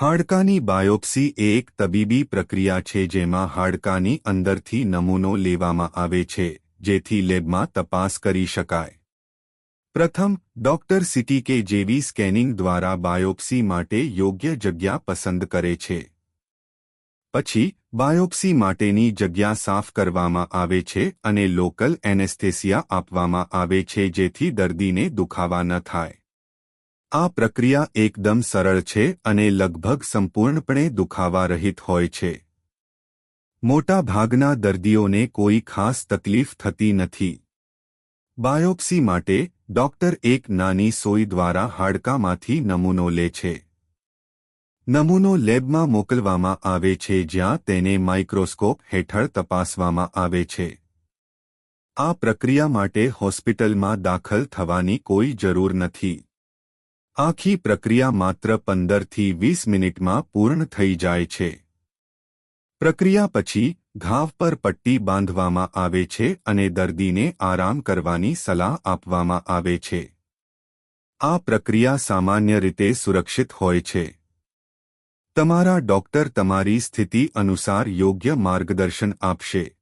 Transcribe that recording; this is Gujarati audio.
હાડકાની બાયોપ્સી એ એક તબીબી પ્રક્રિયા છે જેમાં હાડકાની અંદરથી નમૂનો લેવામાં આવે છે જેથી લેબમાં તપાસ કરી શકાય. પ્રથમ, ડોક્ટર સીટી કે જેવી સ્કેનિંગ દ્વારા બાયોપ્સી માટે યોગ્ય જગ્યા પસંદ કરે છે. પછી, બાયોપ્સી માટેની જગ્યા સાફ કરવામાં આવે છે અને લોકલ એનેસ્થેસિયા આપવામાં આવે છે જેથી દર્દીને દુખાવા ન થાય. આ પ્રક્રિયા એકદમ સરળ છે અને લગભગ સંપૂર્ણપણે દુખાવા-રહિત હોય છે. મોટા ભાગના દર્દીઓને કોઈ ખાસ તકલીફ થતી નથી. બાયોપ્સી માટે, ડોક્ટર એક નાની સોય દ્વારા હાડકામાંથી નમૂનો લે છે. નમૂનો લેબમાં મોકલવામાં આવે છે જ્યાં તેને માઇક્રોસ્કોપ હેઠળ તપાસવામાં આવે છે. આ પ્રક્રિયા માટે હોસ્પિટલમાં દાખલ થવાની કોઈ જરૂર નથી. આખી પ્રક્રિયા માત્ર 15 થી 20 મિનિટમાં પૂર્ણ થઈ જાય છે. પ્રક્રિયા પછી, ઘાવ પર પટ્ટી બાંધવામાં આવે છે અને દર્દીને આરામ કરવાની સલાહ આપવામાં આવે છે. આ પ્રક્રિયા સામાન્ય રીતે સુરક્ષિત હોય છે. તમારા ડોક્ટર તમારી સ્થિતિ અનુસાર યોગ્ય માર્ગદર્શન આપશે.